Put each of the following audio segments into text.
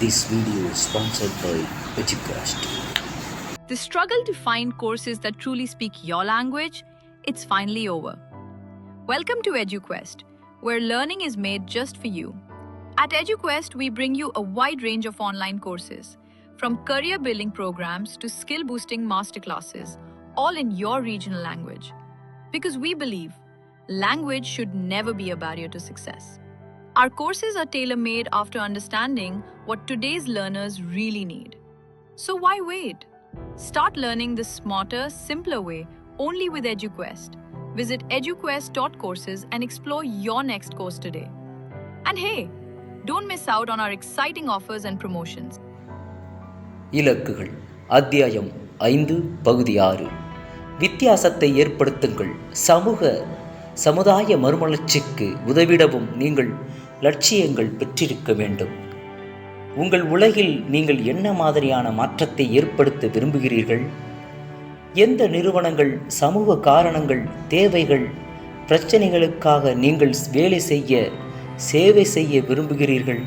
This video is sponsored by EduQuest. The struggle to find courses that truly speak your language, it's finally over. Welcome to EduQuest, where learning is made just for you. At EduQuest, we bring you a wide range of online courses, from career building programs to skill boosting masterclasses, all in your regional language. Because we believe language should never be a barrier to success. Our courses are tailor-made after understanding what today's learners really need. So why wait? Start learning the smarter, simpler way only with EduQuest. Visit eduquest.courses and explore your next course today. And hey, don't miss out on our exciting offers and promotions. இலக்குகள் அத்தியாயம் 5 பகுதி 6 வித்தியாசத்தை ஏற்படுத்துங்கள். சமுதாய மறுமலர்ச்சிக்கு உதவிடவும் நீங்கள் லட்சியங்கள் பெற்றிருக்க வேண்டும். உங்கள் உலகில் நீங்கள் என்ன மாதிரியான மாற்றத்தை ஏற்படுத்த விரும்புகிறீர்கள்? எந்த நிறுவனங்கள், சமூக காரணங்கள், தேவைகள், பிரச்சனைகளுக்காக நீங்கள் சேவை செய்ய விரும்புகிறீர்கள்?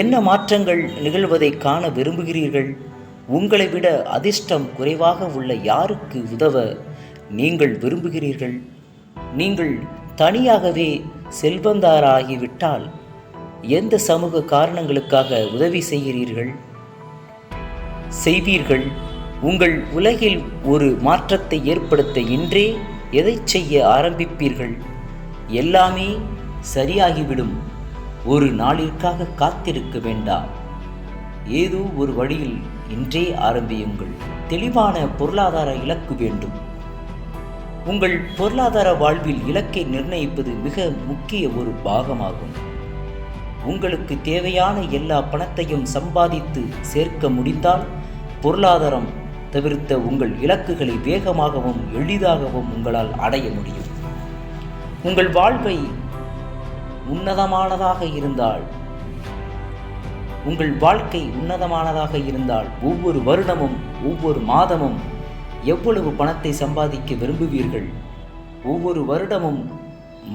என்ன மாற்றங்கள் நிகழ்வதை காண விரும்புகிறீர்கள்? உங்களை விட அதிர்ஷ்டம் குறைவாக உள்ள யாருக்கு உதவ நீங்கள் விரும்புகிறீர்கள்? நீங்கள் தனியாகவே செல்வந்தாராகிவிட்டால் எந்த சமூக காரணங்களுக்காக உதவி செய்வீர்கள்? உங்கள் உலகில் ஒரு மாற்றத்தை ஏற்படுத்த இன்றே எதை செய்ய ஆரம்பிப்பீர்கள்? எல்லாமே சரியாகிவிடும். ஒரு நாளிற்காக காத்திருக்க வேண்டாம். ஏதோ ஒரு வழியில் இன்றே ஆரம்பியுங்கள். தெளிவான பொருளாதார இலக்கு வேண்டும். உங்கள் பொருளாதார வாழ்வில் இலக்கை நிர்ணயிப்பது மிக முக்கிய ஒரு பாகமாகும். உங்களுக்கு தேவையான எல்லா பணத்தையும் சம்பாதித்து சேர்க்க முடிந்தால் பொருளாதாரம் தவிர்த்த உங்கள் இலக்குகளை வேகமாகவும் எளிதாகவும் உங்களால் அடைய முடியும். உங்கள் வாழ்வை உன்னதமானதாக இருந்தால் ஒவ்வொரு வருடமும் ஒவ்வொரு மாதமும் எவ்வளவு பணத்தை சம்பாதிக்க விரும்புவீர்கள்? ஒவ்வொரு வருடமும்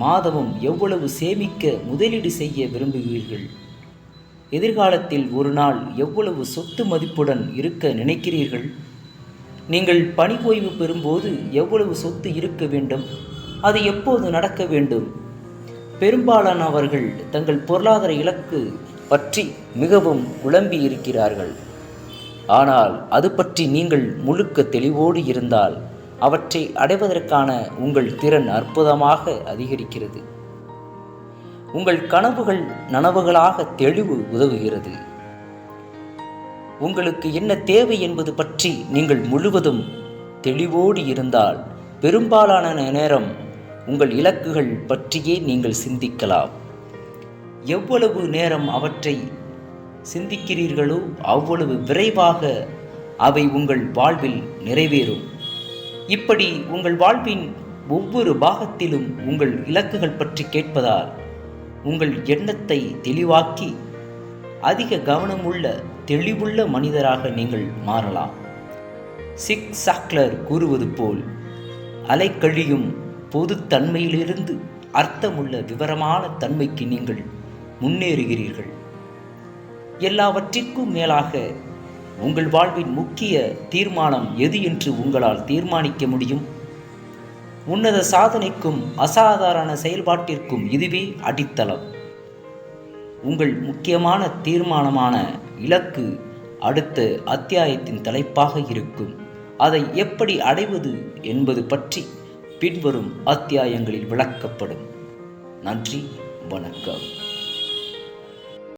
மாதமும் எவ்வளவு சேமிக்க முதலீடு செய்ய விரும்புவீர்கள்? எதிர்காலத்தில் ஒரு நாள் எவ்வளவு சொத்து மதிப்புடன் இருக்க நினைக்கிறீர்கள்? நீங்கள் பணி ஓய்வு பெறும்போது எவ்வளவு சொத்து இருக்க வேண்டும்? அது எப்போது நடக்க வேண்டும்? பெரும்பாலானவர்கள் தங்கள் பொருளாதார இலக்கு பற்றி மிகவும் குழம்பி இருக்கிறார்கள். ஆனால் அது பற்றி நீங்கள் முழுக்க தெளிவோடு இருந்தால் அவற்றை அடைவதற்கான உங்கள் திறன் அற்புதமாக அதிகரிக்கிறது. உங்கள் கனவுகள் நனவுகளாக தெளிவு உதவுகிறது. உங்களுக்கு என்ன தேவை என்பது பற்றி நீங்கள் முழுவதும் தெளிவோடு இருந்தால் பெரும்பாலான நேரம் உங்கள் இலக்குகள் பற்றியே நீங்கள் சிந்திக்கலாம். எவ்வளவு நேரம் அவற்றை சிந்திக்கிறீர்களோ அவ்வளவு விரைவாக அவை உங்கள் வாழ்வில் நிறைவேறும். இப்படி உங்கள் வாழ்வின் ஒவ்வொரு பாகத்திலும் உங்கள் இலக்குகள் பற்றி கேட்பதால் உங்கள் எண்ணத்தை தெளிவாக்கி அதிக கவனமுள்ள தெளிவுள்ள மனிதராக நீங்கள் மாறலாம். சிக் சாக்லர் கூறுவது போல், அலைக்கழியும் பொதுத்தன்மையிலிருந்து அர்த்தமுள்ள விவரமான தன்மைக்கு நீங்கள் முன்னேறுகிறீர்கள். எல்லாவற்றிற்கும் மேலாக உங்கள் வாழ்வின் முக்கிய தீர்மானம் எது என்று உங்களால் தீர்மானிக்க முடியும். உன்னத சாதனைக்கும் அசாதாரண செயல்பாட்டிற்கும் இதுவே அடித்தளம். உங்கள் முக்கியமான தீர்மானமான இலக்கு அடுத்த அத்தியாயத்தின் தலைப்பாக இருக்கும். அதை எப்படி அடைவது என்பது பற்றி பின்வரும் அத்தியாயங்களில் விளக்கப்படும். நன்றி, வணக்கம்.